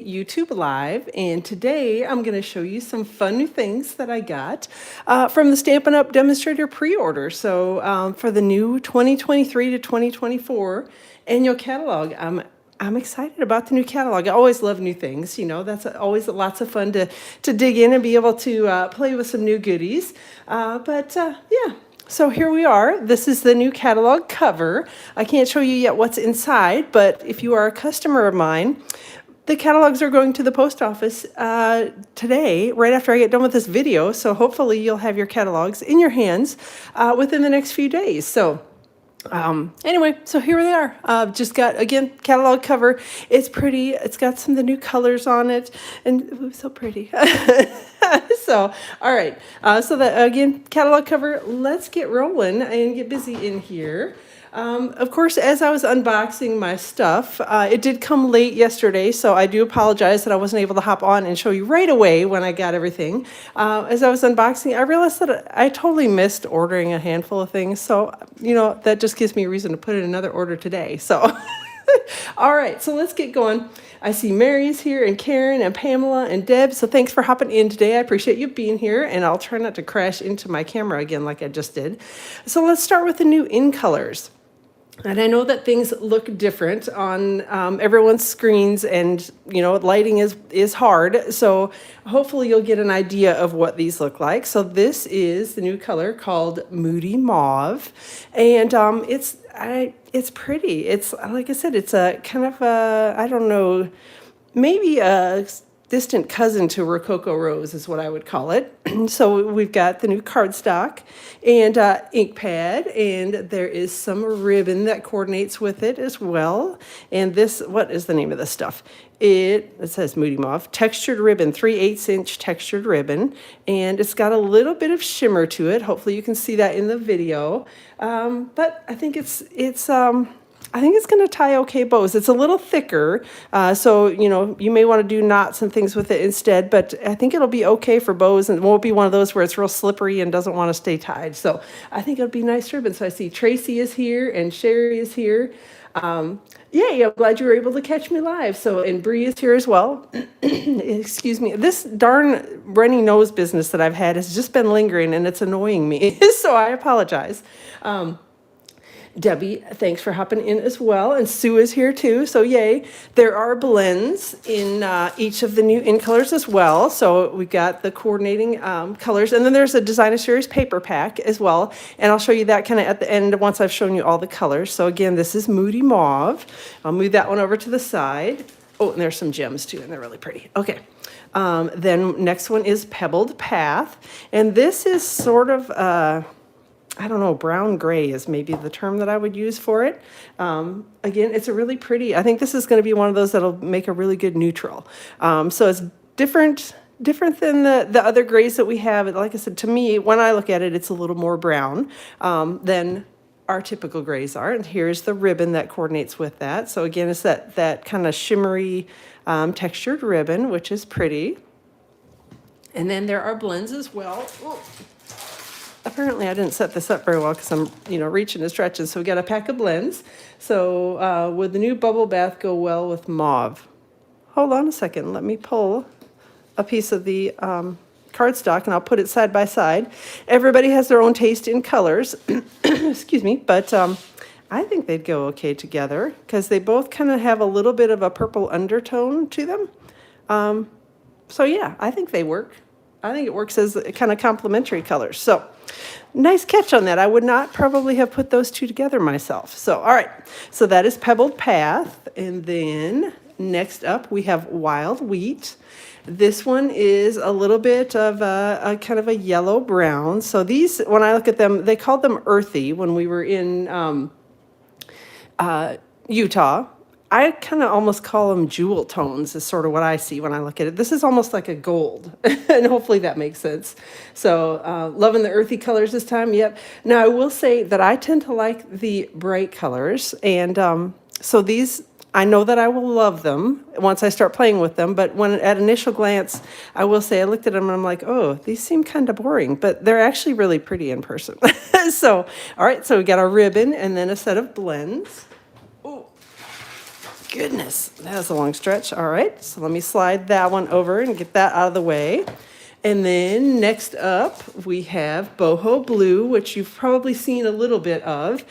YouTube Live, and today I'm going to show you some fun new things that I got from the Stampin' Up! Demonstrator pre-order. So for the new 2023 to 2024 annual catalog, I'm excited about the new catalog. I always love new things, you know, that's always lots of fun to dig in and be able to play with some new goodies. Yeah. So here we are. This is the new catalog cover. I can't show you yet what's inside, but if you are a customer of mine, the catalogs are going to the post office today, right after I get done with this video. So hopefully you'll have your catalogs in your hands within the next few days. So anyway, so here they are. Just got, again, catalog cover. It's pretty. It's got some of the new colors on it. And ooh, so pretty. So, all right. So that, again, catalog cover. Let's get rolling and get busy in here. Of course, as I was unboxing my stuff, it did come late yesterday, so I do apologize that I wasn't able to hop on and show you right away when I got everything. As I was unboxing, I realized that I totally missed ordering a handful of things, so, you know, that just gives me a reason to put in another order today. So, all right, so let's get going. I see Mary's here, and Karen, and Pamela, and Deb, so thanks for hopping in today. I appreciate you being here, and I'll try not to crash into my camera again like I just did. So let's start with the new in colors. And I know that things look different on everyone's screens, and you know, lighting is hard. So hopefully you'll get an idea of what these look like. So this is the new color called Moody Mauve, and it's pretty. It's, like I said, it's a kind of a, I don't know, maybe a distant cousin to Rococo Rose is what I would call it. So we've got the new cardstock and ink pad, and there is some ribbon that coordinates with it as well. And this, what is the name of this stuff? It says Moody Mauve, textured ribbon, 3/8" textured ribbon, and it's got a little bit of shimmer to it. Hopefully you can see that in the video. But I think I think it's going to tie okay bows. It's a little thicker, so, you know, you may want to do knots and things with it instead, but I think it'll be okay for bows, and it won't be one of those where it's real slippery and doesn't want to stay tied. So I think it'll be nice ribbon. So I see Tracy is here and Sherry is here. Yay, I'm glad you were able to catch me live. So, and Bree is here as well. Excuse me. This darn runny nose business that I've had has just been lingering, and it's annoying me. So I apologize. Debbie, thanks for hopping in as well. And Sue is here too, so yay. There are blends in each of the new in colors as well. So we've got the coordinating colors, and then there's a Designer Series paper pack as well. And I'll show you that kind of at the end once I've shown you all the colors. So again, this is Moody Mauve. I'll move that one over to the side. Oh, and there's some gems too, and they're really pretty. Okay. Then next one is Pebbled Path. And this is sort of I don't know, brown gray is maybe the term that I would use for it. Again, it's a really pretty, I think this is going to be one of those that'll make a really good neutral. So it's different than the other grays that we have. Like I said, to me, when I look at it, it's a little more brown than our typical grays are. And here's the ribbon that coordinates with that. So again, it's that kind of shimmery textured ribbon, which is pretty. And then there are blends as well. Ooh. Apparently I didn't set this up very well because I'm, you know, reaching and stretching. So we got a pack of blends. So would the new bubble bath go well with mauve? Hold on a second. Let me pull a piece of the cardstock and I'll put it side by side. Everybody has their own taste in colors. Excuse me. But I think they'd go okay together because they both kind of have a little bit of a purple undertone to them. So yeah, I think they work. I think it works as kind of complementary colors. So nice catch on that. I would not probably have put those two together myself. So, all right. So that is Pebbled Path. And then next up, we have Wild Wheat. This one is a little bit of a kind of a yellow brown. So these, when I look at them, they called them earthy when we were in Utah. I kind of almost call them jewel tones is sort of what I see when I look at it. This is almost like a gold, and hopefully that makes sense. So loving the earthy colors this time, yep. Now I will say that I tend to like the bright colors, and so these, I know that I will love them once I start playing with them, but when at initial glance, I will say I looked at them and I'm like, oh, these seem kind of boring, but they're actually really pretty in person. So, all right, so we got our ribbon and then a set of blends. goodness, that was a long stretch. All right, so let me slide that one over and get that out of the way. And then next up, we have Boho Blue, which you've probably seen a little bit of.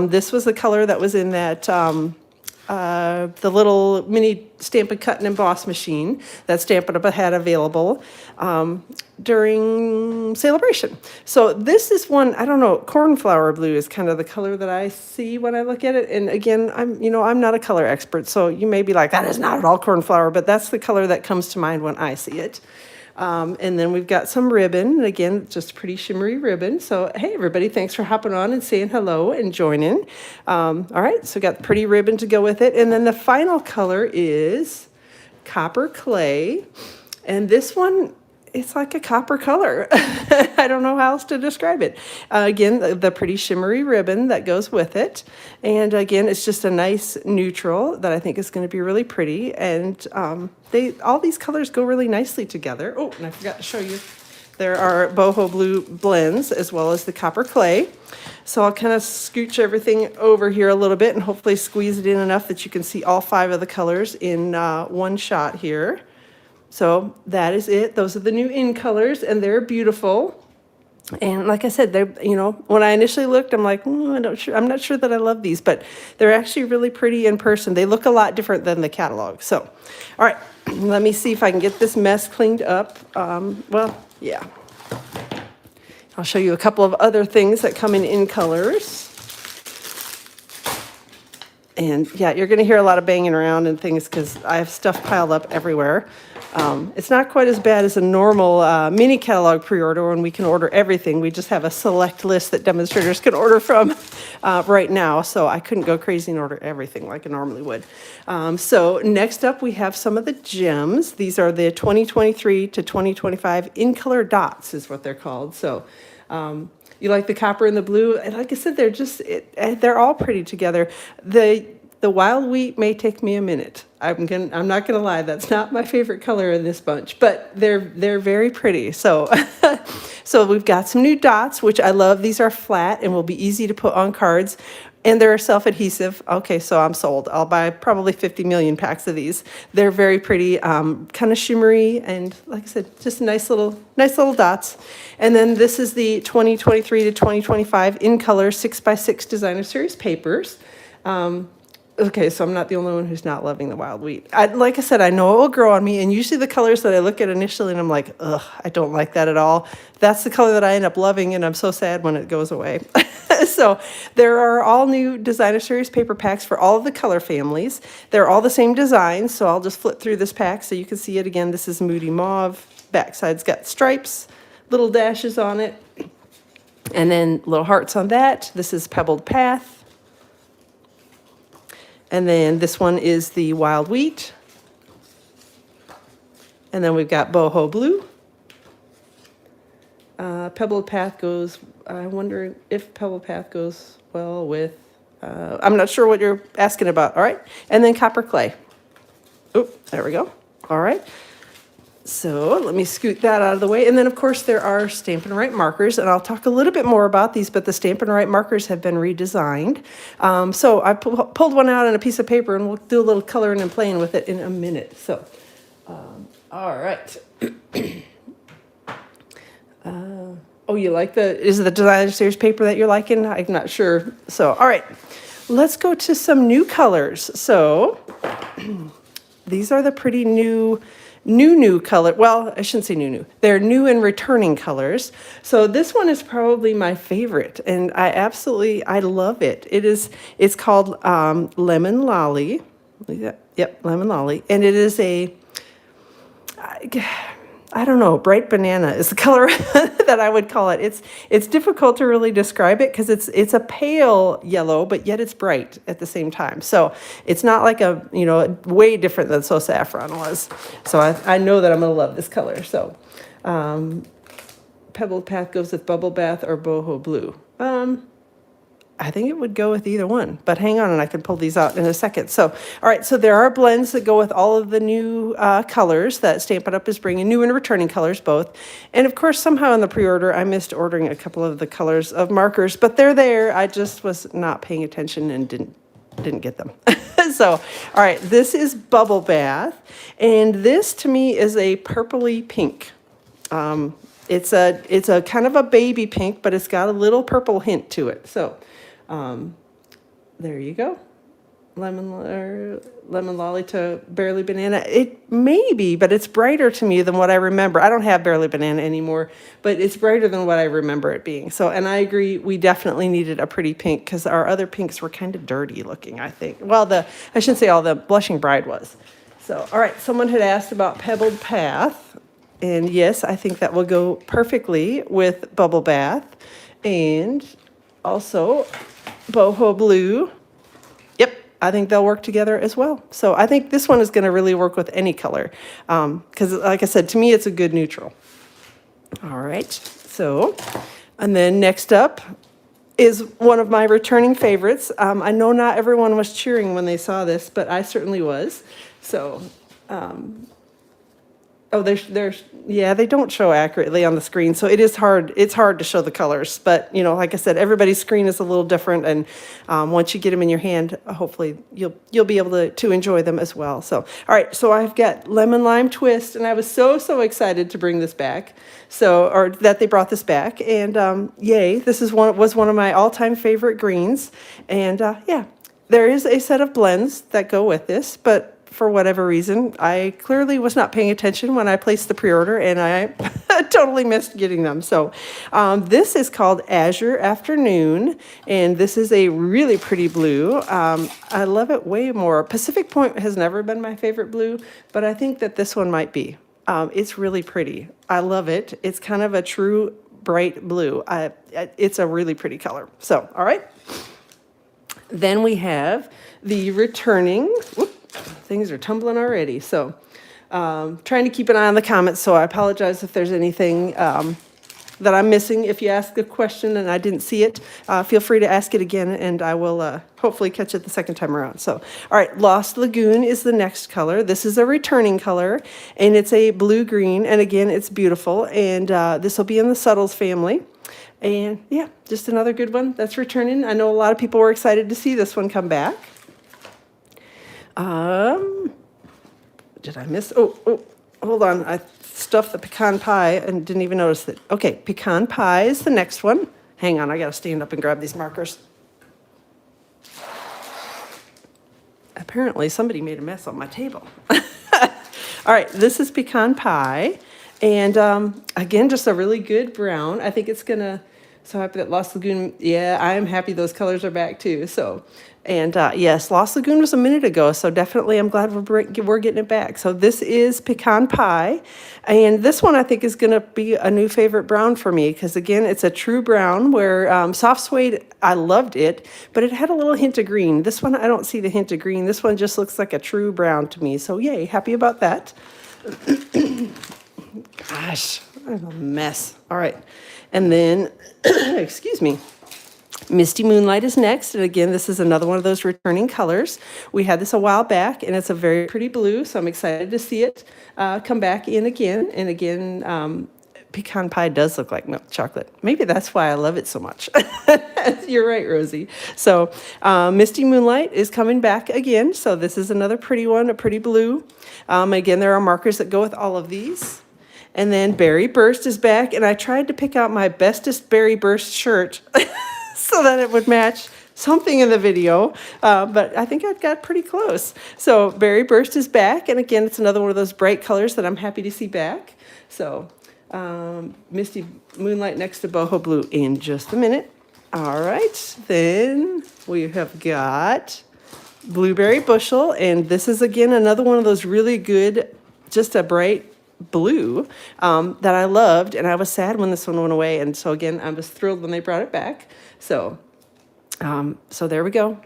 This was the color that was in that the little mini Stampin' Cut and Emboss machine that Stampin' Up! Had available during Celebration. So this is one, I don't know, cornflower blue is kind of the color that I see when I look at it. And again, I'm not a color expert, so you may be like, that is not at all cornflower, but that's the color that comes to mind when I see it. And then we've got some ribbon, and again, just pretty shimmery ribbon. So, hey, everybody, thanks for hopping on and saying hello and joining. All right, so got pretty ribbon to go with it. And then the final color is Copper Clay. And this one, it's like a copper color. I don't know how else to describe it. Again, the pretty shimmery ribbon that goes with it. And again, it's just a nice neutral that I think is going to be really pretty. And all these colors go really nicely together. Oh, and I forgot to show you. There are boho blue blends as well as the copper clay. So I'll kind of scooch everything over here a little bit and hopefully squeeze it in enough that you can see all 5 of the colors in one shot here. So that is it. Those are the new in colors, and they're beautiful. And like I said, they're, when I initially looked, I'm like, I'm not sure that I love these, but they're actually really pretty in person. They look a lot different than the catalog. So, all right, let me see if I can get this mess cleaned up. Well, yeah. I'll show you a couple of other things that come in colors. And yeah, you're going to hear a lot of banging around and things because I have stuff piled up everywhere. It's not quite as bad as a normal mini catalog pre-order when we can order everything. We just have a select list that demonstrators can order from right now. So I couldn't go crazy and order everything like I normally would. So next up, we have some of the gems. These are the 2023 to 2025 in color dots is what they're called. So you like the copper and the blue, and like I said, they're all pretty together. The wild wheat may take me a minute. I'm not gonna lie, that's not my favorite color in this bunch, but they're very pretty. So so we've got some new dots, which I love. These are flat and will be easy to put on cards. And they're self-adhesive. Okay, so I'm sold. I'll buy probably 50 million packs of these. They're very pretty, kind of shimmery, and like I said, just nice little dots. And then this is the 2023 to 2025 in color 6x6 designer series papers. Okay, so I'm not the only one who's not loving the wild wheat. Like I said, I know it will grow on me, and usually the colors that I look at initially and I'm like, ugh, I don't like that at all. That's the color that I end up loving, and I'm so sad when it goes away. So there are all new designer series paper packs for all of the color families. They're all the same design, so I'll just flip through this pack so you can see it again. This is Moody Mauve. Backside's got stripes, little dashes on it, and then little hearts on that. This is Pebbled Path. And then this one is the Wild Wheat. And then we've got Boho Blue. Pebbled Path goes, I wonder if Pebbled Path goes well with, I'm not sure what you're asking about. All right. And then Copper Clay. Oh, there we go. All right. So let me scoot that out of the way. And then, of course, there are Stampin' Right markers, and I'll talk a little bit more about these, but the Stampin' Right markers have been redesigned. So I pulled one out on a piece of paper, and we'll do a little coloring and playing with it in a minute. So, all right. Oh, you like is it the designer series paper that you're liking? I'm not sure. So, all right, let's go to some new colors. So these are the pretty new color. Well, I shouldn't say new. They're new and returning colors. So this one is probably my favorite, and I love it. It's called Lemon Lolly. Yep, Lemon Lolly. And it is I don't know, bright banana is the color that I would call it. It's difficult to really describe it because it's a pale yellow, but yet it's bright at the same time. So it's not like way different than So Saffron was. So I know that I'm going to love this color. So Pebbled Path goes with Bubble Bath or Boho Blue. I think it would go with either one, but hang on and I can pull these out in a second. So, all right, so there are blends that go with all of the new colors that Stampin' Up! Is bringing, new and returning colors both. And of course, somehow in the pre-order, I missed ordering a couple of the colors of markers, but they're there. I just was not paying attention and didn't didn't get them. So, all right, this is Bubble Bath, and this to me is a purpley pink. It's a kind of a baby pink, but it's got a little purple hint to it. So, there you go. Lemon lolly to barely banana. It may be, but it's brighter to me than what I remember. I don't have barely banana anymore, but it's brighter than what I remember it being. So, and I agree, we definitely needed a pretty pink because our other pinks were kind of dirty looking, I think. Well, I shouldn't say all, the Blushing Bride was. So, all right, someone had asked about Pebbled Path. And yes, I think that will go perfectly with Bubble Bath. And also Boho Blue. Yep, I think they'll work together as well. So I think this one is going to really work with any color. Because like I said, to me, it's a good neutral. All right, so, and then next up is one of my returning favorites. I know not everyone was cheering when they saw this, but I certainly was. So, oh, yeah, they don't show accurately on the screen, so it is hard. It's hard to show the colors, but you know, like I said, everybody's screen is a little different, and once you get them in your hand, hopefully you'll be able to enjoy them as well. So, all right, so I've got Lemon Lime Twist, and I was so excited to bring this back, or that they brought this back, and yay, this was one of my all-time favorite greens, and yeah, there is a set of blends that go with this, but for whatever reason, I clearly was not paying attention when I placed the pre-order, and I totally missed getting them. So this is called Azure Afternoon, and this is a really pretty blue. I love it way more. Pacific Point has never been my favorite blue, but I think that this one might be. It's really pretty. I love it. It's kind of a true bright blue. It's a really pretty color. So, all right. Then we have the returning, things are tumbling already. So trying to keep an eye on the comments. So I apologize if there's anything that I'm missing. If you ask a question and I didn't see it, feel free to ask it again, and I will hopefully catch it the second time around. So, all right, Lost Lagoon is the next color. This is a returning color, and it's a blue-green, and again, it's beautiful. And this will be in the Subtles family. And yeah, just another good one that's returning. I know a lot of people were excited to see this one come back. Did I miss? Oh, hold on. I stuffed the pecan pie and didn't even notice it. Okay, pecan pie is the next one. Hang on, I gotta stand up and grab these markers. Apparently somebody made a mess on my table. All right, this is pecan pie. And again, just a really good brown. I think it's gonna, so happy that Lost Lagoon, yeah, I am happy those colors are back too. So, and yes, Lost Lagoon was a minute ago, so definitely I'm glad we're getting it back. So this is pecan pie, and this one I think is gonna be a new favorite brown for me, because again, it's a true brown where soft suede, I loved it, but it had a little hint of green. This one, I don't see the hint of green. This one just looks like a true brown to me, so yay, happy about that. Gosh, I'm a mess. All right. And then, excuse me, Misty Moonlight is next. And again, this is another one of those returning colors. We had this a while back, and it's a very pretty blue, so I'm excited to see it come back in again. And again, pecan pie does look like milk chocolate. Maybe that's why I love it so much. You're right, Rosie. So Misty Moonlight is coming back again. So this is another pretty one, a pretty blue. Again, there are markers that go with all of these. And then Berry Burst is back, and I tried to pick out my bestest Berry Burst shirt so that it would match something in the video, but I think I got pretty close. So Berry Burst is back, and again, it's another one of those bright colors that I'm happy to see back. So Misty Moonlight next to Boho Blue in just a minute. All right, then we have got Blueberry Bushel, and this is again another one of those really good, just a bright blue that I loved, and I was sad when this one went away, and so again I was thrilled when they brought it back. So so there we go.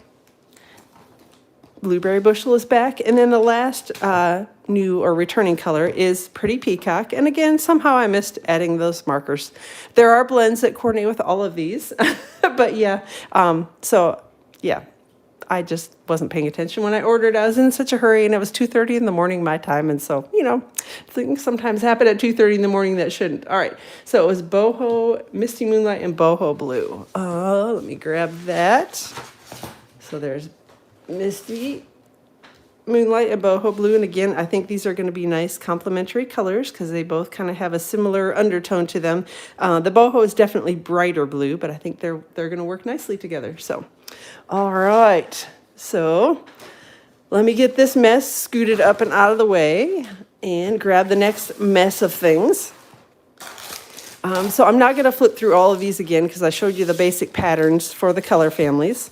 Blueberry Bushel is back, and then the last new or returning color is Pretty Peacock, and again somehow I missed adding those markers. There are blends that coordinate with all of these but yeah, so yeah, I just wasn't paying attention when I ordered. I was in such a hurry, and it was 2:30 in the morning my time, and so, you know, things sometimes happen at 2:30 in the morning that shouldn't. All right, so it was Boho, Misty Moonlight, and Boho Blue. Let me grab that. So there's Misty, Moonlight, and Boho Blue. And again, I think these are going to be nice complementary colors because they both kind of have a similar undertone to them. The Boho is definitely brighter blue, but I think they're going to work nicely together. So, all right. So let me get this mess scooted up and out of the way and grab the next mess of things. So I'm not going to flip through all of these again because I showed you the basic patterns for the color families.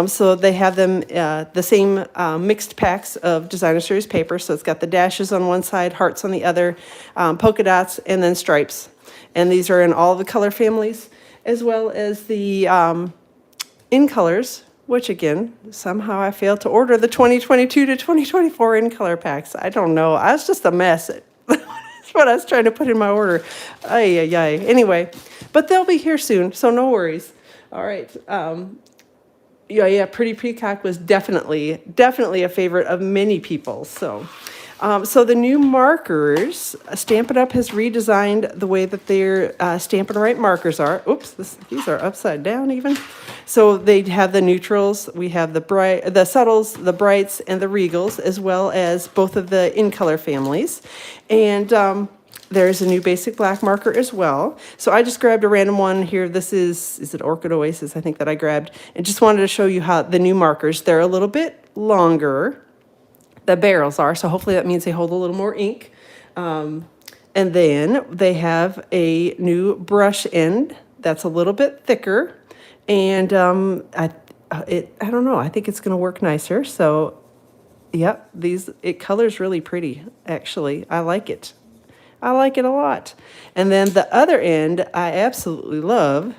So they have them the same mixed packs of designer series paper. So it's got the dashes on one side, hearts on the other, polka dots, and then stripes. And these are in all the color families, as well as the in colors, which again, somehow I failed to order the 2022 to 2024 in color packs. I don't know. I was just a mess. What I was trying to put in my order. Ay, ay, ay. Anyway, but they'll be here soon, so no worries. All right. Yeah, Pretty Peacock was definitely a favorite of many people. So, so the new markers, Stampin' Up! Has redesigned the way that their Stampin' Right markers are. Oops, these are upside down even. So they have the neutrals, we have the subtles, the brights, and the regals, as well as both of the in color families. And there's a new basic black marker as well. So I just grabbed a random one here. This is it Orchid Oasis, I think, that I grabbed. And just wanted to show you how the new markers, they're a little bit longer. The barrels are, so hopefully that means they hold a little more ink. And then they have a new brush end that's a little bit thicker. And I don't know, I think it's going to work nicer. So, yep, it colors really pretty, actually. I like it. I like it a lot. And then the other end, I absolutely love.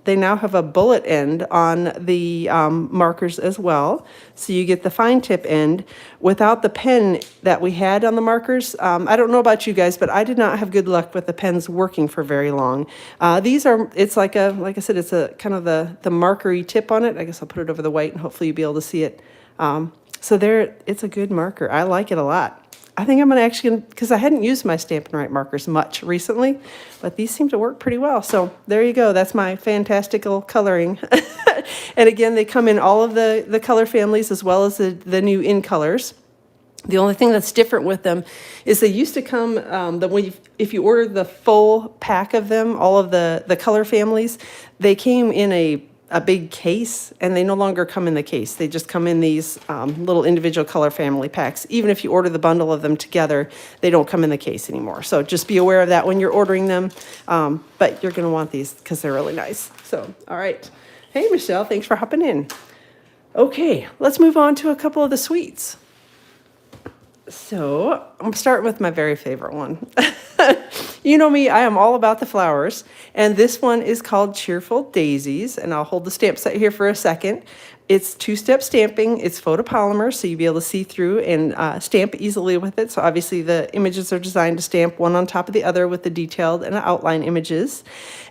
They now have a bullet end on the markers as well. So you get the fine tip end without the pen that we had on the markers. I don't know about you guys, but I did not have good luck with the pens working for very long. It's like I said, it's a kind of the markery tip on it. I guess I'll put it over the white and hopefully you'll be able to see it. So it's a good marker. I like it a lot. I think I'm going to actually, because I hadn't used my Stampin' Right markers much recently, but these seem to work pretty well. So there you go. That's my fantastical coloring. And again, they come in all of the color families as well as the new in colors. The only thing that's different with them is they used to come, if you order the full pack of them, all of the color families, they came in a big case, and they no longer come in the case. They just come in these little individual color family packs. Even if you order the bundle of them together, they don't come in the case anymore. So just be aware of that when you're ordering them. But you're going to want these because they're really nice. So, all right. Hey, Michelle, thanks for hopping in. Okay, let's move on to a couple of the sweets. So I'm starting with my very favorite one. You know me, I am all about the flowers. And this one is called Cheerful Daisies. And I'll hold the stamp set here for a second. It's two-step stamping. It's photopolymer, so you'll be able to see through and stamp easily with it. So obviously the images are designed to stamp one on top of the other with the detailed and outline images.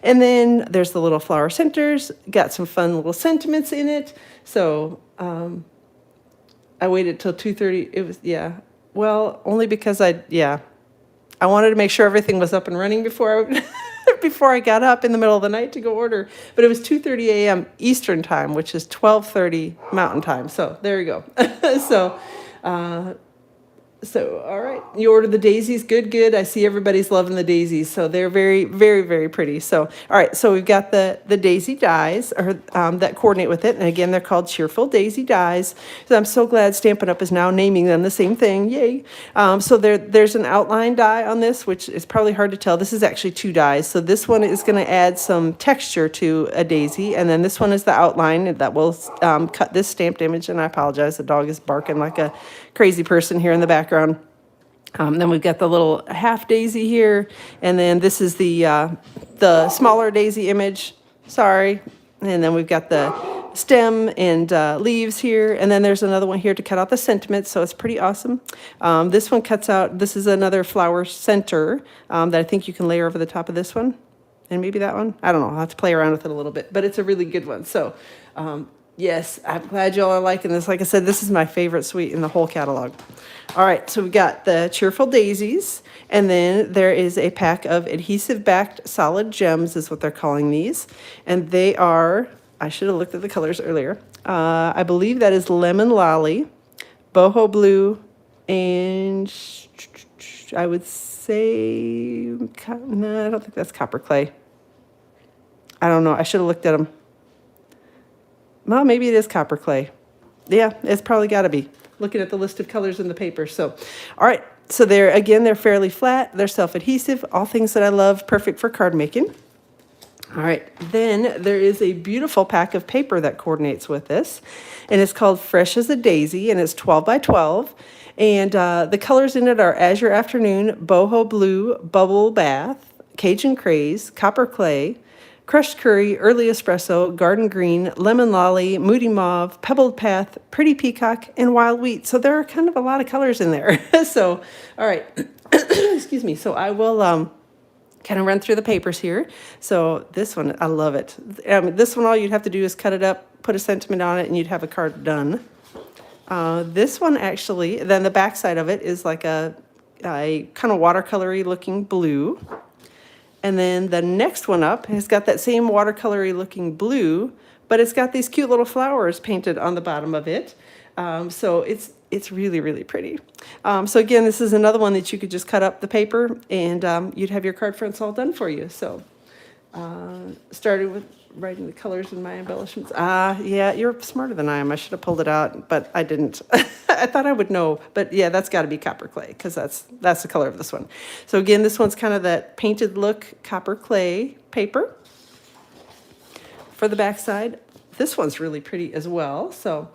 And then there's the little flower centers. Got some fun little sentiments in it. So I waited till 2:30. It was, yeah. Well, only because I wanted to make sure everything was up and running before I got up in the middle of the night to go order. But it was 2:30 a.m. Eastern time, which is 12:30 Mountain time. So there you go. So, all right. You ordered the daisies. Good. I see everybody's loving the daisies. So they're very, very, very pretty. So, all right. So we've got the daisy dies that coordinate with it. And again, they're called Cheerful Daisy Dies. So I'm so glad Stampin' Up! Is now naming them the same thing. Yay. So there's an outline die on this, which is probably hard to tell. This is actually two dies. So this one is going to add some texture to a daisy. And then this one is the outline that will cut this stamped image. And I apologize. The dog is barking like a crazy person here in the background. Then we've got the little half daisy here, and then this is the smaller daisy image. Sorry. And then we've got the stem and leaves here, and then there's another one here to cut out the sentiments, so it's pretty awesome. This one cuts out, this is another flower center that I think you can layer over the top of this one, and maybe that one. I don't know. I'll have to play around with it a little bit, but it's a really good one. So yes, I'm glad y'all are liking this. Like I said, this is my favorite suite in the whole catalog. All right, so we've got the Cheerful Daisies, and then there is a pack of adhesive-backed solid gems is what they're calling these. And they are, I should have looked at the colors earlier, I believe that is lemon lolly, boho blue, and I would say, no, I don't think that's copper clay. I don't know. I should have looked at them. Well, maybe it is copper clay. Yeah, it's probably got to be. Looking at the list of colors in the paper. So, all right. So they're fairly flat. They're self-adhesive. All things that I love. Perfect for card making. All right. Then there is a beautiful pack of paper that coordinates with this. And it's called Fresh as a Daisy. And it's 12 by 12. And the colors in it are Azure Afternoon, Boho Blue, Bubble Bath, Cajun Craze, Copper Clay, Crushed Curry, Early Espresso, Garden Green, Lemon Lolly, Moody Mauve, Pebbled Path, Pretty Peacock, and Wild Wheat. So there are kind of a lot of colors in there. So, all right, excuse me. So I will kind of run through the papers here. So this one, I love it. This one, all you'd have to do is cut it up, put a sentiment on it, and you'd have a card done. This one actually, then the back side of it is like a kind of watercolory looking blue. And then the next one up has got that same watercolory looking blue, but it's got these cute little flowers painted on the bottom of it. So it's really, really pretty. So again, this is another one that you could just cut up the paper and you'd have your card fronts all done for you. So started with writing the colors in my embellishments. Yeah, you're smarter than I am. I should have pulled it out, but I didn't. I thought I would know, but yeah, that's got to be copper clay because that's the color of this one. So again, this one's kind of that painted look copper clay paper. For the back side, this one's really pretty as well. So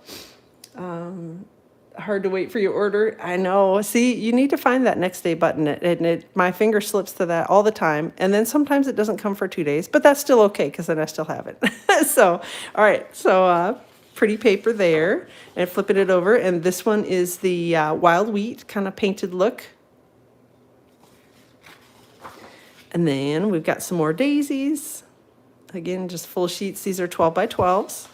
hard to wait for your order. I know. See, you need to find that next day button. My finger slips to that all the time. And then sometimes it doesn't come for 2 days, but that's still okay because then I still have it. So, all right. So pretty paper there and flipping it over. And this one is the wild wheat kind of painted look. And then we've got some more daisies. Again, just full sheets. These are 12 by 12s.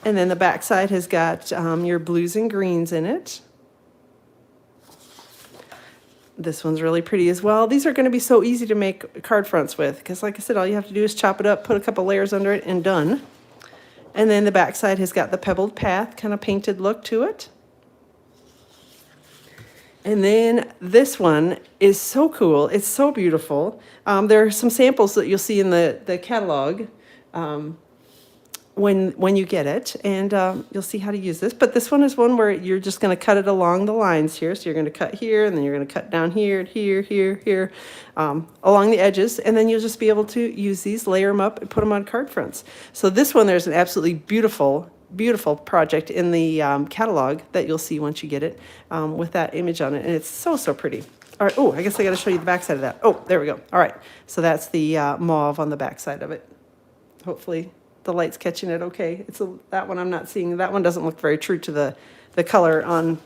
And then the back side has got your blues and greens in it. This one's really pretty as well. These are going to be so easy to make card fronts with because, like I said, all you have to do is chop it up, put a couple layers under it, and done. And then the back side has got the pebbled path kind of painted look to it. And then this one is so cool. It's so beautiful. There are some samples that you'll see in the catalog. When you get it, and you'll see how to use this. But this one is one where you're just going to cut it along the lines here. So you're going to cut here, and then you're going to cut down here, here, along the edges, and then you'll just be able to use these, layer them up, and put them on card fronts. So this one, there's an absolutely beautiful, beautiful project in the catalog that you'll see once you get it with that image on it, and it's so, so pretty. All right, oh, I guess I got to show you the back side of that. Oh, there we go. All right, so that's the mauve on the back side of it. Hopefully the light's catching it okay. That one I'm not seeing. That one doesn't look very true to the color on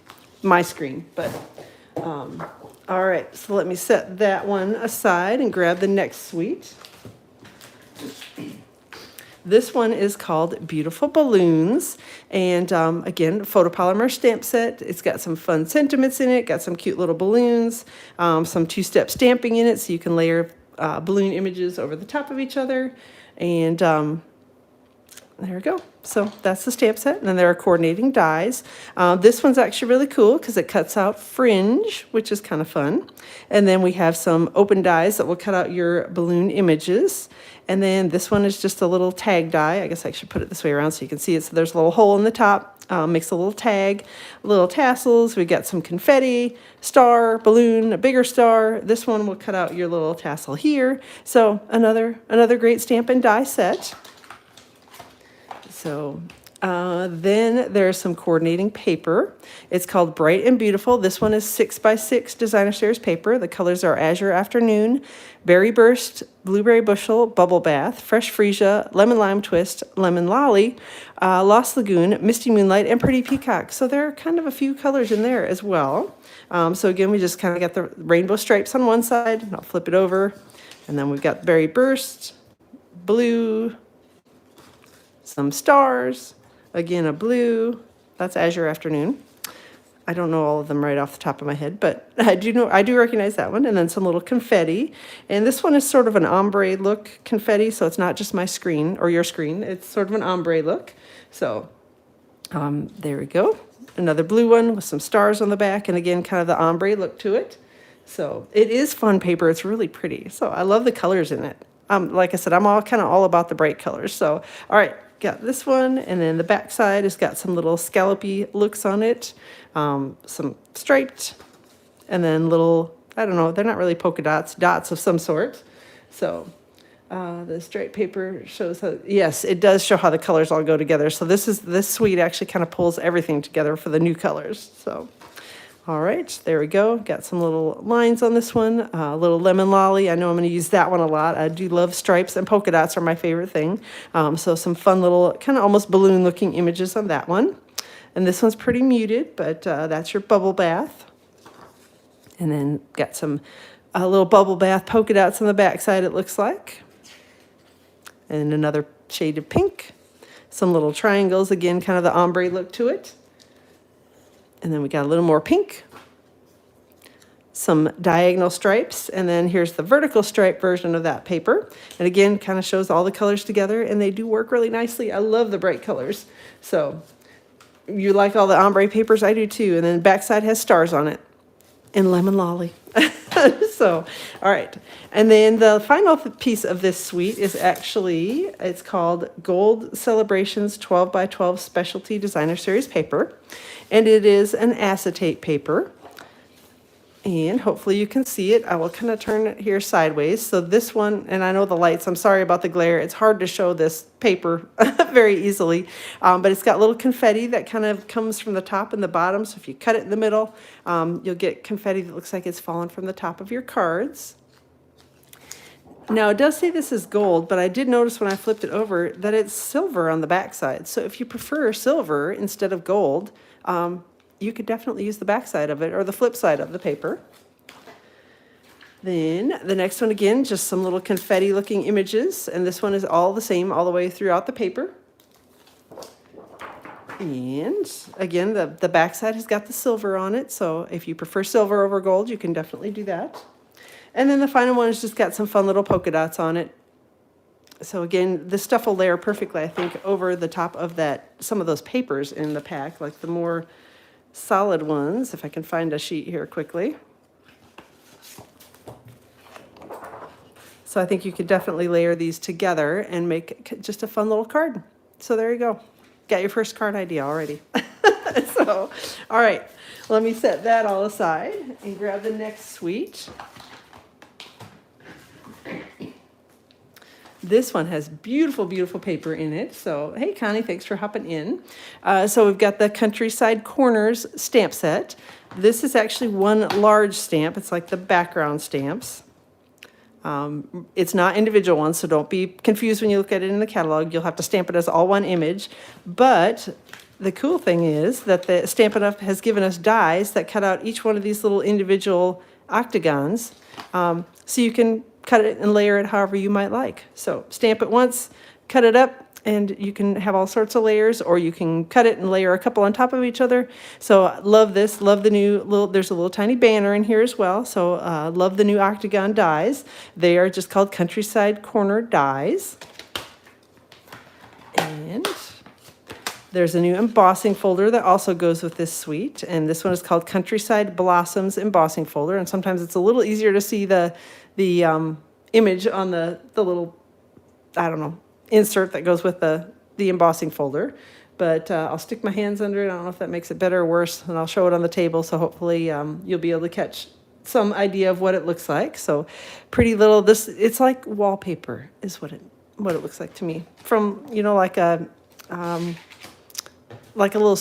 my screen. But all right, so let me set that one aside and grab the next suite. This one is called Beautiful Balloons. And again, photopolymer stamp set. It's got some fun sentiments in it, got some cute little balloons, some two-step stamping in it so you can layer balloon images over the top of each other. And there we go. So that's the stamp set, and then there are coordinating dies. This one's actually really cool because it cuts out fringe, which is kind of fun. And then we have some open dies that will cut out your balloon images. And then this one is just a little tag die. I guess I should put it this way around so you can see it. So there's a little hole in the top, makes a little tag, little tassels. We got some confetti, star, balloon, a bigger star. This one will cut out your little tassel here. So another great Stampin' die set. So then there's some coordinating paper. It's called Bright and Beautiful. This one is 6x6 designer series paper. The colors are Azure Afternoon, Berry Burst, Blueberry Bushel, Bubble Bath, Fresh Freesia, Lemon Lime Twist, Lemon Lolly, Lost Lagoon, Misty Moonlight, and Pretty Peacock. So there are kind of a few colors in there as well. So again, we just kind of got the rainbow stripes on one side. And I'll flip it over. And then we've got Berry Burst, blue, some stars, again a blue, that's Azure Afternoon. I don't know all of them right off the top of my head, but I do recognize that one. And then some little confetti. And this one is sort of an ombre look confetti, so it's not just my screen or your screen. It's sort of an ombre look. So There we go. Another blue one with some stars on the back, and again, kind of the ombre look to it. So it is fun paper. It's really pretty. So I love the colors in it. Like I said, I'm all about the bright colors. So, all right, got this one, and then the back side has got some little scallopy looks on it, some striped, and then little, I don't know, they're not really polka dots of some sort. So the straight paper shows how, yes, it does show how the colors all go together. So this suite actually kind of pulls everything together for the new colors. So, all right, there we go. Got some little lines on this one, a little lemon lolly. I know I'm going to use that one a lot. I do love stripes, and polka dots are my favorite thing. So some fun little kind of almost balloon looking images on that one. And this one's pretty muted, but that's your bubble bath. And then got some little bubble bath polka dots on the back side, it looks like. And another shade of pink. Some little triangles, again, kind of the ombre look to it. And then we got a little more pink. Some diagonal stripes, and then here's the vertical stripe version of that paper. And again, kind of shows all the colors together, and they do work really nicely. I love the bright colors. So you like all the ombre papers? I do too. And then the backside has stars on it and lemon lolly. So, all right. And then the final piece of this suite is actually, it's called Gold Celebrations 12 by 12 Specialty Designer Series paper. And it is an acetate paper. And hopefully you can see it. I will kind of turn it here sideways. So this one, and I know the lights, I'm sorry about the glare. It's hard to show this paper very easily. But it's got little confetti that kind of comes from the top and the bottom. So if you cut it in the middle, you'll get confetti that looks like it's fallen from the top of your cards. Now, it does say this is gold, but I did notice when I flipped it over that it's silver on the backside. So if you prefer silver instead of gold, you could definitely use the back side of it or the flip side of the paper. Then the next one, again, just some little confetti looking images. And this one is all the same all the way throughout the paper. And again, the back side has got the silver on it. So if you prefer silver over gold, you can definitely do that. And then the final one has just got some fun little polka dots on it. So again, this stuff will layer perfectly, I think, over the top of some of those papers in the pack, like the more solid ones, if I can find a sheet here quickly. So I think you could definitely layer these together and make just a fun little card. So there you go. Got your first card idea already. So, all right, let me set that all aside and grab the next suite. This one has beautiful, beautiful paper in it. So, hey, Connie, thanks for hopping in. So we've got the Countryside Corners stamp set. This is actually one large stamp. It's like the background stamps. It's not individual ones, so don't be confused when you look at it in the catalog. You'll have to stamp it as all one image. But the cool thing is that the Stampin' Up! Has given us dies that cut out each one of these little individual octagons. So you can cut it and layer it however you might like. So stamp it once, cut it up, and you can have all sorts of layers, or you can cut it and layer a couple on top of each other. So love this, love the new little, there's a little tiny banner in here as well. So love the new octagon dies. They are just called Countryside Corner dies. And there's a new embossing folder that also goes with this suite. And this one is called Countryside Blossoms Embossing Folder. And sometimes it's a little easier to see the image on the little, I don't know, insert that goes with the embossing folder. But I'll stick my hands under it. I don't know if that makes it better or worse. And I'll show it on the table. So hopefully you'll be able to catch some idea of what it looks like. So pretty little, it's like wallpaper is what it looks like to me. From, like a little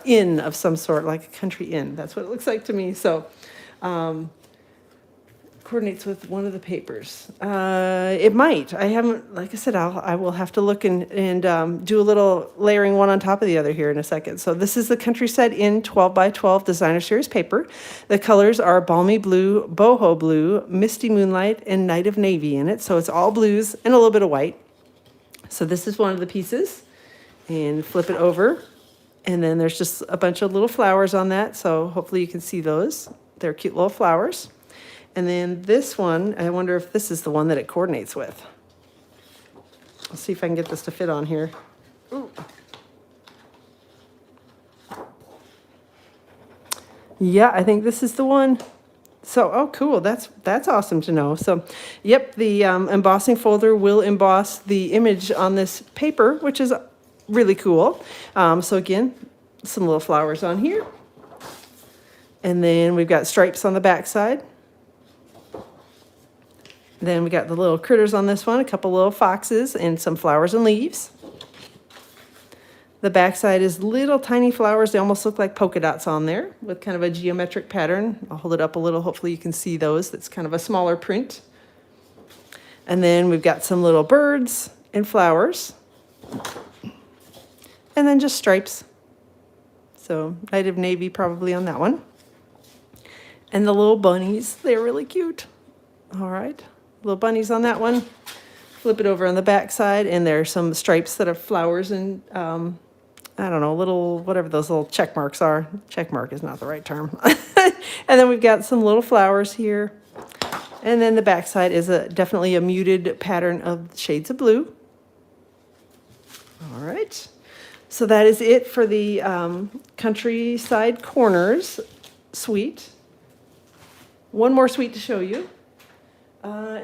inn of some sort, like a country inn. That's what it looks like to me. So coordinates with one of the papers. It might. I haven't, like I said, I will have to look and do a little layering one on top of the other here in a second. So this is the Countryside Inn 12 by 12 Designer Series paper. The colors are Balmy Blue, Boho Blue, Misty Moonlight, and Night of Navy in it. So it's all blues and a little bit of white. So this is one of the pieces. And flip it over. And then there's just a bunch of little flowers on that. So hopefully you can see those. They're cute little flowers. And then this one, I wonder if this is the one that it coordinates with. I'll see if I can get this to fit on here. Ooh. Yeah, I think this is the one. So, oh, cool. That's awesome to know. So, yep, the embossing folder will emboss the image on this paper, which is really cool. So again, some little flowers on here. And then we've got stripes on the back side. Then we got the little critters on this one, a couple little foxes and some flowers and leaves. The back side is little tiny flowers. They almost look like polka dots on there with kind of a geometric pattern. I'll hold it up a little. Hopefully you can see those. That's kind of a smaller print. And then we've got some little birds and flowers. And then just stripes. So native navy probably on that one. And the little bunnies, they're really cute. All right, little bunnies on that one. Flip it over on the back side, and there are some stripes that have flowers and, I don't know, little, whatever those little check marks are. Check mark is not the right term. And then we've got some little flowers here. And then the back side is definitely a muted pattern of shades of blue. All right. So that is it for the Countryside Corners suite. One more suite to show you.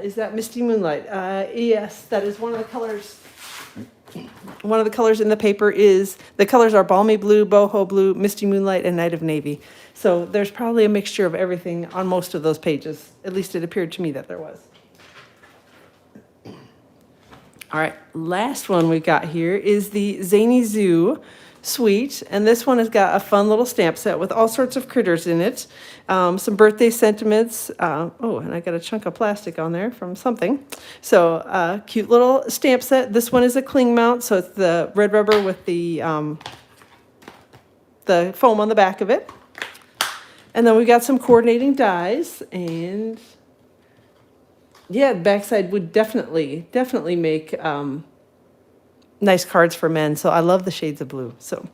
Is that Misty Moonlight? Yes, that is one of the colors. One of the colors in the paper is, the colors are Balmy Blue, Boho Blue, Misty Moonlight, and Night of Navy. So there's probably a mixture of everything on most of those pages. At least it appeared to me that there was. All right, last one we got here is the Zany Zoo suite, and this one has got a fun little stamp set with all sorts of critters in it. Some birthday sentiments. Oh, and I got a chunk of plastic on there from something. So cute little stamp set. This one is a cling mount, so it's the red rubber with the foam on the back of it. And then we got some coordinating dies, and yeah, the backside would definitely make nice cards for men. So I love the shades of blue. So,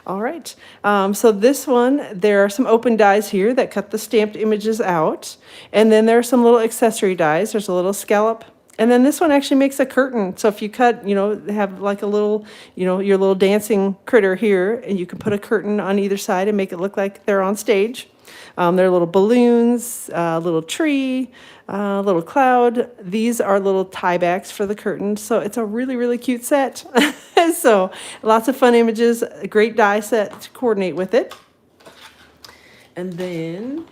all right. So this one, there are some open dies here that cut the stamped images out. And then there are some little accessory dies. There's a little scallop. And then this one actually makes a curtain. So if you cut, have like a little, your little dancing critter here, and you can put a curtain on either side and make it look like they're on stage. There are little balloons, a little tree, a little cloud. These are little tie backs for the curtain. So it's a really, really cute set. So lots of fun images, a great die set to coordinate with it. And then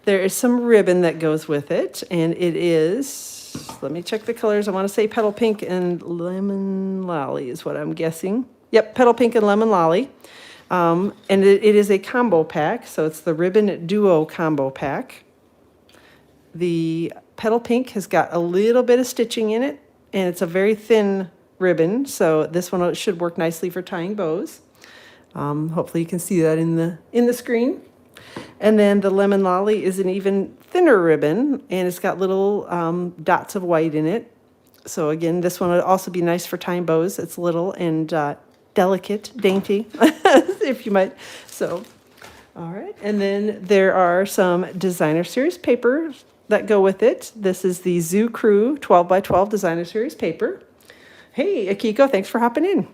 there is some ribbon that goes with it. And it is, let me check the colors. I want to say petal pink and lemon lolly is what I'm guessing. Yep, petal pink and lemon lolly. And it is a combo pack, so it's the Ribbon Duo combo pack. The petal pink has got a little bit of stitching in it, and it's a very thin ribbon, so this one should work nicely for tying bows. Hopefully you can see that in the screen. And then the lemon lolly is an even thinner ribbon, and it's got little dots of white in it. So again, this one would also be nice for tying bows. It's little and delicate, dainty, if you might. So, all right. And then there are some designer series papers that go with it. This is the Zoo Crew 12 by 12 designer series paper. Hey, Akiko, thanks for hopping in.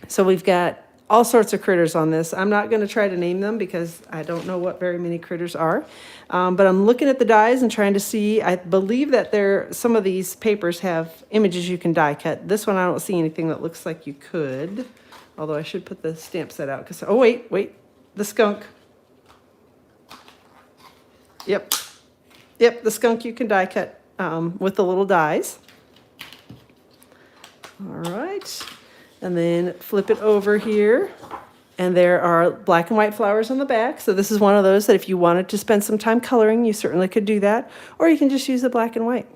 So we've got all sorts of critters on this. I'm not going to try to name them because I don't know what very many critters are. But I'm looking at the dies and trying to see. I believe that some of these papers have images you can die cut. This one, I don't see anything that looks like you could. Although I should put the stamp set out. Oh, wait, the skunk. Yep, the skunk you can die cut with the little dies. All right. And then flip it over here. And there are black and white flowers on the back. So this is one of those that if you wanted to spend some time coloring, you certainly could do that. Or you can just use the black and white.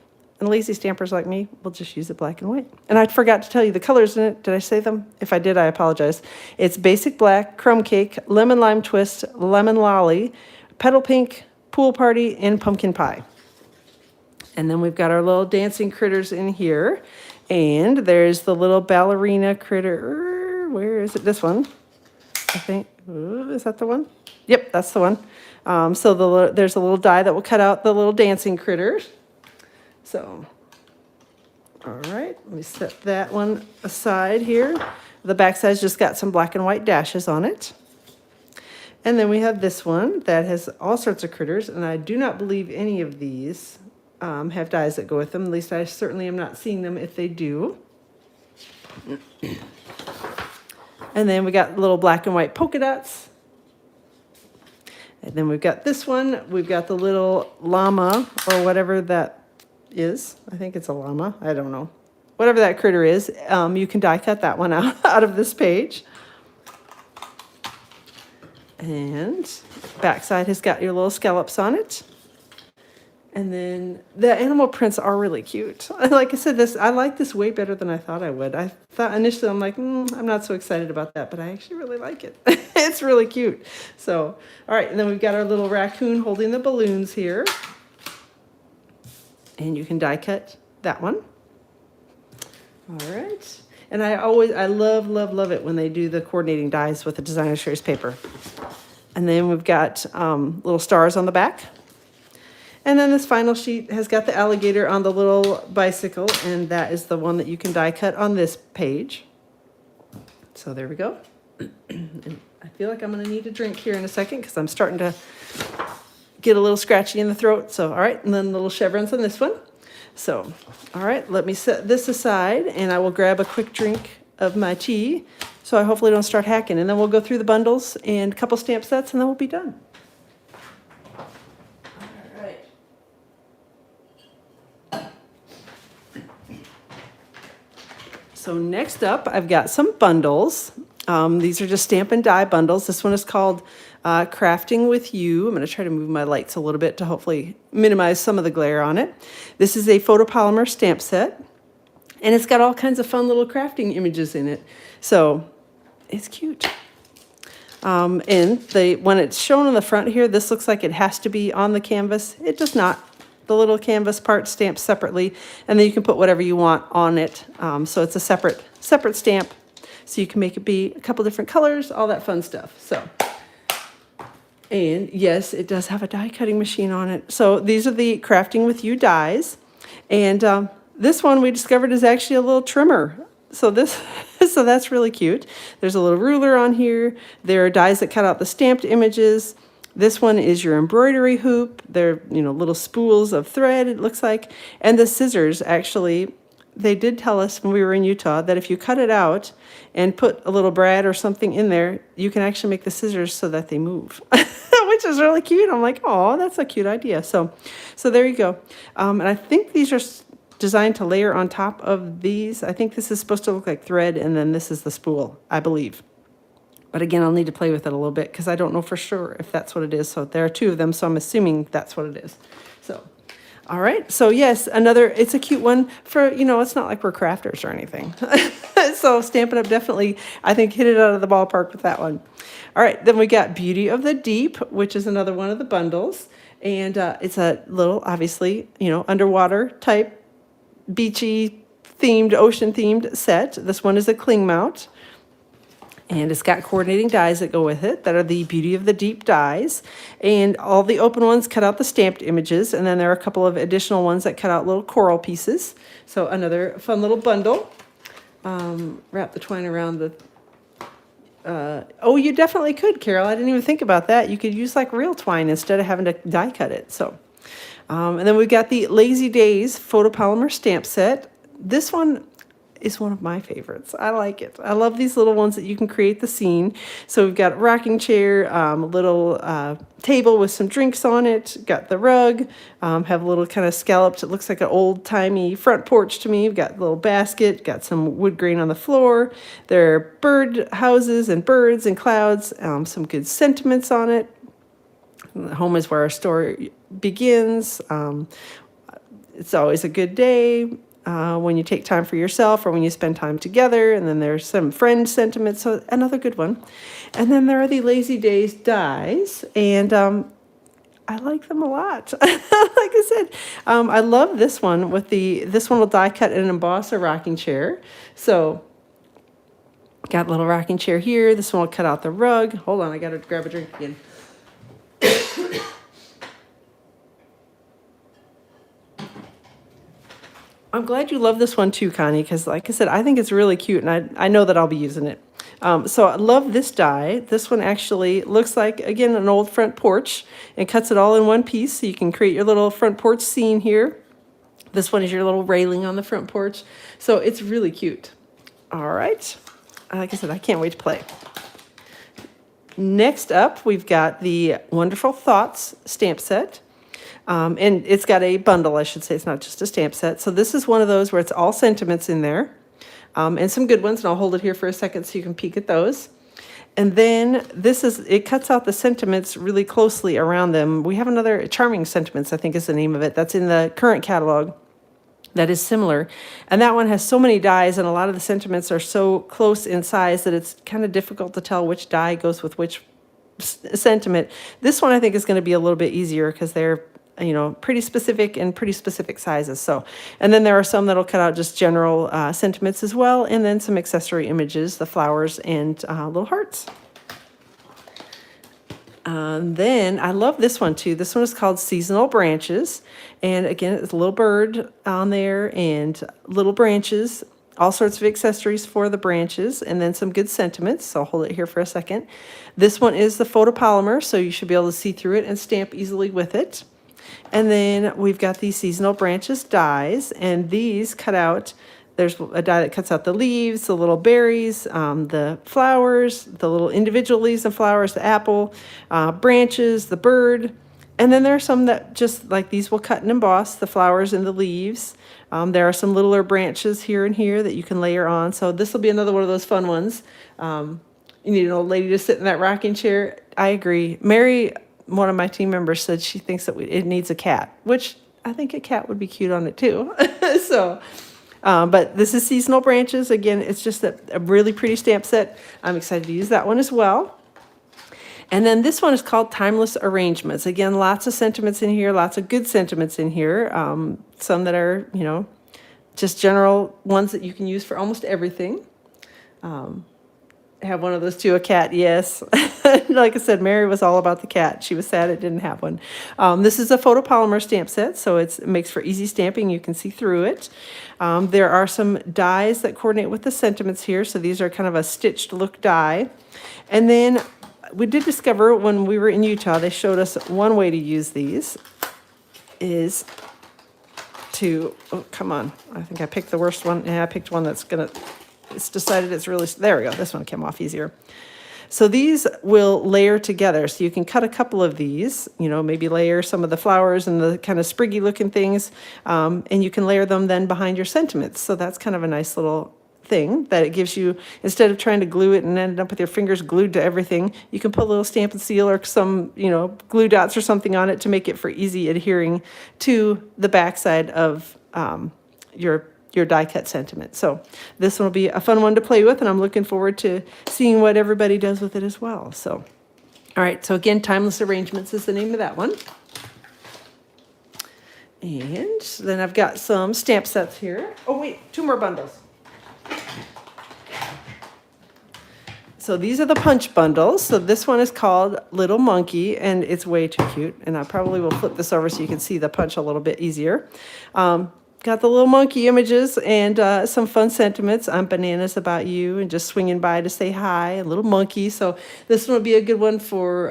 And lazy stampers like me will just use the black and white. And I forgot to tell you the colors in it. Did I say them? If I did, I apologize. It's basic black, crumb cake, lemon lime twist, lemon lolly, petal pink, pool party, and pumpkin pie. And then we've got our little dancing critters in here. And there's the little ballerina critter. Where is it? This one, I think. Ooh, is that the one? Yep, that's the one. So there's a little die that will cut out the little dancing critters. So, all right, let me set that one aside here. The back side's just got some black and white dashes on it. And then we have this one that has all sorts of critters, and I do not believe any of these have dies that go with them. At least I certainly am not seeing them if they do. And then we got little black and white polka dots. And then we've got this one. We've got the little llama or whatever that is. I think it's a llama. I don't know. Whatever that critter is, you can die cut that one out of this page. And backside has got your little scallops on it. And then the animal prints are really cute. Like I said, I like this way better than I thought I would. I thought initially, I'm like, I'm not so excited about that, but I actually really like it. It's really cute. So, all right, and then we've got our little raccoon holding the balloons here. And you can die cut that one. All right. And I love, love, love it when they do the coordinating dies with the designer series paper. And then we've got little stars on the back. And then this final sheet has got the alligator on the little bicycle, and that is the one that you can die cut on this page. So there we go. And I feel like I'm going to need a drink here in a second because I'm starting to get a little scratchy in the throat. So, all right, and then little chevrons on this one. So, all right, let me set this aside, and I will grab a quick drink of my tea so I hopefully don't start hacking. And then we'll go through the bundles and a couple stamp sets, and then we'll be done. So next up, I've got some bundles. These are just Stampin' Die bundles. This one is called Crafting with You. I'm going to try to move my lights a little bit to hopefully minimize some of the glare on it. This is a photopolymer stamp set, and it's got all kinds of fun little crafting images in it. So it's cute. And when it's shown on the front here, this looks like it has to be on the canvas. It does not. The little canvas part stamped separately, and then you can put whatever you want on it. So it's a separate stamp. So you can make it be a couple different colors, all that fun stuff. So, and yes, it does have a die cutting machine on it. So these are the Crafting with You dies. And this one we discovered is actually a little trimmer. So so that's really cute. There's a little ruler on here. There are dies that cut out the stamped images. This one is your embroidery hoop. They're, little spools of thread, it looks like. And the scissors, actually, they did tell us when we were in Utah that if you cut it out and put a little brad or something in there, you can actually make the scissors so that they move, which is really cute. I'm like, oh, that's a cute idea. So there you go. And I think these are designed to layer on top of these. I think this is supposed to look like thread, and then this is the spool, I believe. But again, I'll need to play with it a little bit because I don't know for sure if that's what it is. So there are two of them, so I'm assuming that's what it is. So, all right. So yes, it's a cute one for, it's not like we're crafters or anything. So Stampin' Up! Definitely, I think, hit it out of the ballpark with that one. All right, then we got Beauty of the Deep, which is another one of the bundles. And it's a little, obviously, underwater type, beachy themed, ocean themed set. This one is a cling mount. And it's got coordinating dies that go with it that are the Beauty of the Deep dies. And all the open ones cut out the stamped images. And then there are a couple of additional ones that cut out little coral pieces. So another fun little bundle. Wrap the twine around the... oh, you definitely could, Carol. I didn't even think about that. You could use like real twine instead of having to die cut it. So, and then we've got the Lazy Days photopolymer stamp set. This one is one of my favorites. I like it. I love these little ones that you can create the scene. So we've got a rocking chair, a little table with some drinks on it, got the rug, have a little kind of scalloped, it looks like an old-timey front porch to me. We've got a little basket, got some wood grain on the floor. There are bird houses and birds and clouds, some good sentiments on it. Home is where our story begins. It's always a good day. When you take time for yourself or when you spend time together. And then there's some friend sentiments, so another good one. And then there are the Lazy Days dies, and I like them a lot. Like I said, I love this one this one will die cut and emboss a rocking chair. So got a little rocking chair here. This one will cut out the rug. Hold on, I got to grab a drink again. I'm glad you love this one too, Connie, because like I said, I think it's really cute, and I know that I'll be using it. So I love this die. This one actually looks like, again, an old front porch and cuts it all in one piece. So you can create your little front porch scene here. This one is your little railing on the front porch. So it's really cute. All right. Like I said, I can't wait to play. Next up, we've got the Wonderful Thoughts stamp set. And it's got a bundle, I should say. It's not just a stamp set. So this is one of those where it's all sentiments in there. And some good ones. And I'll hold it here for a second so you can peek at those. And then it cuts out the sentiments really closely around them. We have another, Charming Sentiments, I think is the name of it. That's in the current catalog. That is similar. And that one has so many dies, and a lot of the sentiments are so close in size that it's kind of difficult to tell which die goes with which sentiment. This one I think is going to be a little bit easier because they're, pretty specific and pretty specific sizes. So, and then there are some that'll cut out just general sentiments as well, and then some accessory images, the flowers and little hearts. Then I love this one too. This one is called Seasonal Branches. And again, it's a little bird on there and little branches, all sorts of accessories for the branches, and then some good sentiments. So I'll hold it here for a second. This one is the photopolymer, so you should be able to see through it and stamp easily with it. And then we've got these Seasonal Branches dies, and these cut out. There's a die that cuts out the leaves, the little berries, the flowers, the little individual leaves and flowers, the apple, branches, the bird. And then there are some that just like these will cut and emboss the flowers and the leaves. There are some littler branches here and here that you can layer on. So this will be another one of those fun ones. You need an old lady to sit in that rocking chair. I agree. Mary, one of my team members, said she thinks that it needs a cat, which I think a cat would be cute on it too. So... but this is Seasonal Branches. Again, it's just a really pretty stamp set. I'm excited to use that one as well. And then this one is called Timeless Arrangements. Again, lots of sentiments in here, lots of good sentiments in here. Some that are, just general ones that you can use for almost everything. Have one of those too, a cat, yes. Like I said, Mary was all about the cat. She was sad it didn't have one. This is a photopolymer stamp set, so it makes for easy stamping. You can see through it. There are some dies that coordinate with the sentiments here, so these are kind of a stitched look die. And then we did discover when we were in Utah, they showed us one way to use these is to, oh, come on. I think I picked the worst one. Yeah, I picked one that's going to... It's decided it's really, there we go, this one came off easier. So these will layer together. So you can cut a couple of these, maybe layer some of the flowers and the kind of spriggy looking things, and you can layer them then behind your sentiments. So that's kind of a nice little thing that it gives you. Instead of trying to glue it and end up with your fingers glued to everything, you can put a little Stampin' Seal or some, glue dots or something on it to make it for easy adhering to the backside of your die cut sentiment. So this one will be a fun one to play with, and I'm looking forward to seeing what everybody does with it as well. So, all right, so again, Timeless Arrangements is the name of that one. And then I've got some stamp sets here. Oh wait, 2 more bundles. So these are the punch bundles. So this one is called Little Monkey, and it's way too cute. And I probably will flip this over so you can see the punch a little bit easier. Got the little monkey images and some fun sentiments. I'm bananas about you and just swinging by to say hi, a little monkey. So this one would be a good one for,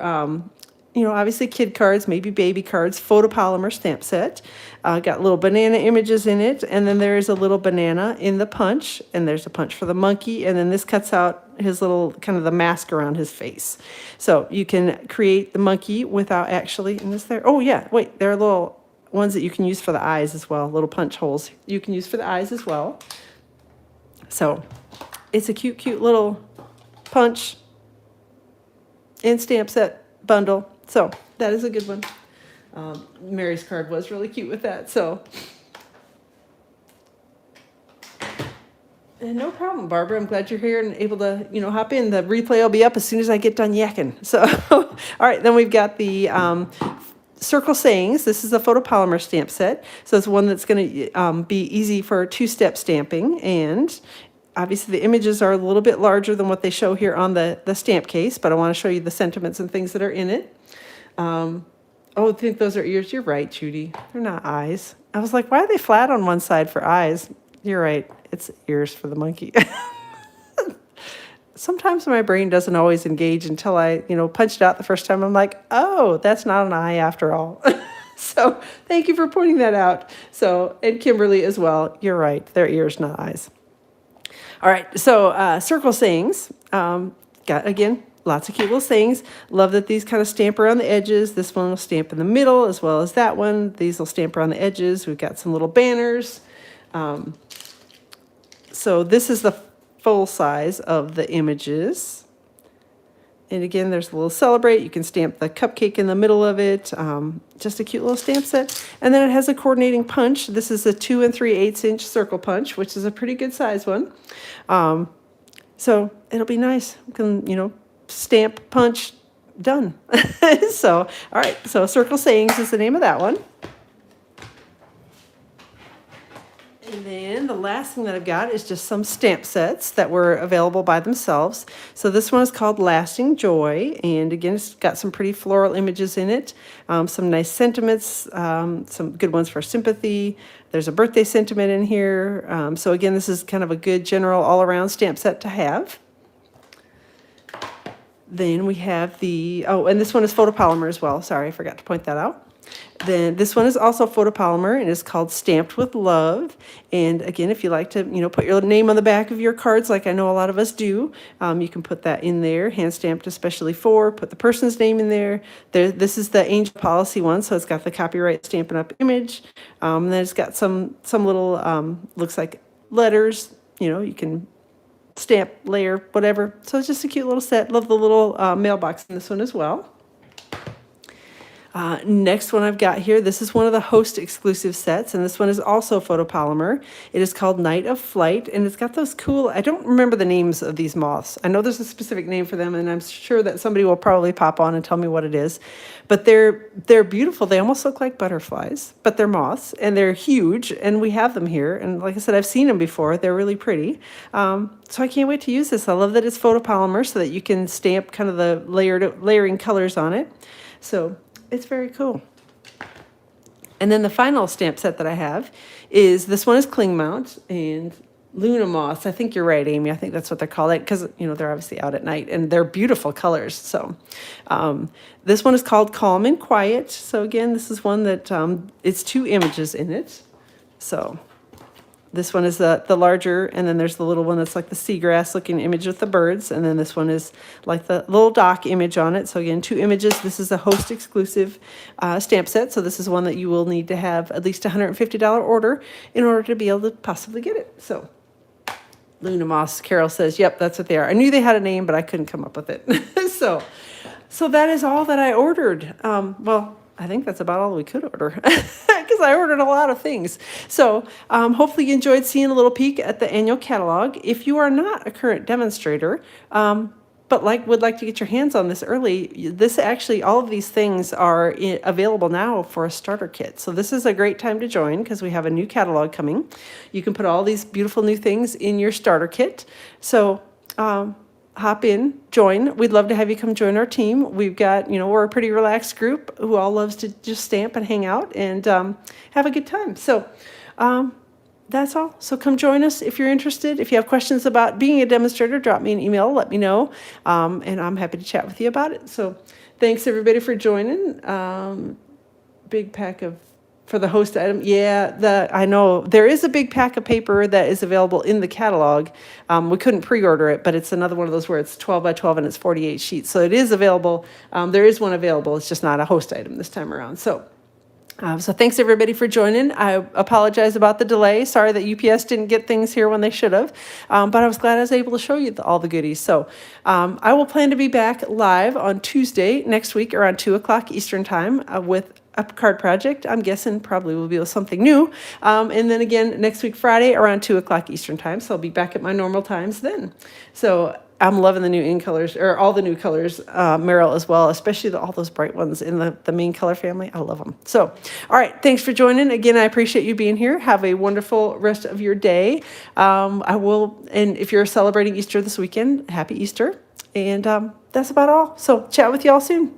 obviously kid cards, maybe baby cards, photopolymer stamp set. Got little banana images in it. And then there is a little banana in the punch. And there's a punch for the monkey. And then this cuts out his little, kind of the mask around his face. So you can create the monkey without actually, and is there, oh yeah, wait, there are little ones that you can use for the eyes as well, little punch holes you can use for the eyes as well. So it's a cute, cute little punch and stamp set bundle. So that is a good one. Mary's card was really cute with that. So, and no problem, Barbara. I'm glad you're here and able to, hop in. The replay will be up as soon as I get done yakking. So, all right, then we've got the Circle Sayings. This is a photopolymer stamp set. So it's one that's going to be easy for 2-step stamping. And obviously the images are a little bit larger than what they show here on the stamp case, but I want to show you the sentiments and things that are in it. Oh, I think those are ears. You're right, Judy. They're not eyes. I was like, why are they flat on one side for eyes? You're right. It's ears for the monkey. sometimes my brain doesn't always engage until I, punched it out the first time. I'm like, oh, that's not an eye after all. So thank you for pointing that out. So, and Kimberly as well. You're right. They're ears, not eyes. All right. So circle sayings. Got, again, lots of cute little sayings. Love that these kind of stamp around the edges. This one will stamp in the middle as well as that one. These will stamp around the edges. We've got some little banners. So this is the full size of the images. And again, there's a little celebrate. You can stamp the cupcake in the middle of it. Just a cute little stamp set. And then it has a coordinating punch. This is a 2 3/8 inch circle punch, which is a pretty good size one. So it'll be nice. You can, stamp, punch, done. So, all right. So circle sayings is the name of that one. And then the last thing that I've got is just some stamp sets that were available by themselves. So this one is called Lasting Joy. And again, it's got some pretty floral images in it, some nice sentiments, some good ones for sympathy. There's a birthday sentiment in here. So again, this is kind of a good general all-around stamp set to have. Then we have and this one is photopolymer as well. Sorry, I forgot to point that out. Then this one is also photopolymer and is called Stamped with Love. And again, if you like to, put your name on the back of your cards, like I know a lot of us do, you can put that in there, hand stamped especially put the person's name in there. This is the Angel Policy one, so it's got the copyright Stampin' Up! Image. And then it's got some little, looks like letters, you can stamp, layer, whatever. So it's just a cute little set. Love the little mailbox in this one as well. Next one I've got here, this is one of the host exclusive sets, and this one is also photopolymer. It is called Night of Flight, and it's got those cool, I don't remember the names of these moths. I know there's a specific name for them, and I'm sure that somebody will probably pop on and tell me what it is. But they're beautiful. They almost look like butterflies, but they're moths, and they're huge, and we have them here. And like I said, I've seen them before. They're really pretty. So I can't wait to use this. I love that it's photopolymer so that you can stamp kind of the layering colors on it. So it's very cool. And then the final stamp set that I have is, this one is Cling Mount and Luna Moss. I think you're right, Amy. I think that's what they're called, because, they're obviously out at night and they're beautiful colors. So this one is called Calm and Quiet. So again, this is one that it's 2 images in it. So this one is the larger, and then there's the little one that's like the seagrass looking image with the birds. And then this one is like the little dock image on it. So again, 2 images. This is a host exclusive stamp set. So this is one that you will need to have at least a $150 order in order to be able to possibly get it. So Luna Moss, Carol says, yep, that's what they are. I knew they had a name, but I couldn't come up with it. So that is all that I ordered. Well, I think that's about all we could order, because I ordered a lot of things. So hopefully you enjoyed seeing a little peek at the annual catalog. If you are not a current demonstrator, but would like to get your hands on this early, all of these things are available now for a starter kit. So this is a great time to join, because we have a new catalog coming. You can put all these beautiful new things in your starter kit. So hop in, join. We'd love to have you come join our team. We've got, we're a pretty relaxed group who all loves to just stamp and hang out and have a good time. So that's all. So come join us if you're interested. If you have questions about being a demonstrator, drop me an email, let me know, and I'm happy to chat with you about it. So thanks everybody for joining. Big pack for the host item. Yeah, I know there is a big pack of paper that is available in the catalog. We couldn't pre-order it, but it's another one of those where it's 12 by 12 and it's 48 sheets. So it is available. There is one available. It's just not a host item this time around. So thanks everybody for joining. I apologize about the delay. Sorry that UPS didn't get things here when they should have. But I was glad I was able to show you all the goodies. So I will plan to be back live on Tuesday next week around 2 o'clock Eastern time with a card project. I'm guessing probably will be with something new. And then again, next week, Friday around 2 o'clock Eastern time. So I'll be back at my normal times then. So I'm loving the new in colors, or all the new colors, Meryl as well, especially all those bright ones in the main color family. I love them. So, all right. Thanks for joining. Again, I appreciate you being here. Have a wonderful rest of your day. And if you're celebrating Easter this weekend, happy Easter. And that's about all. So chat with you all soon.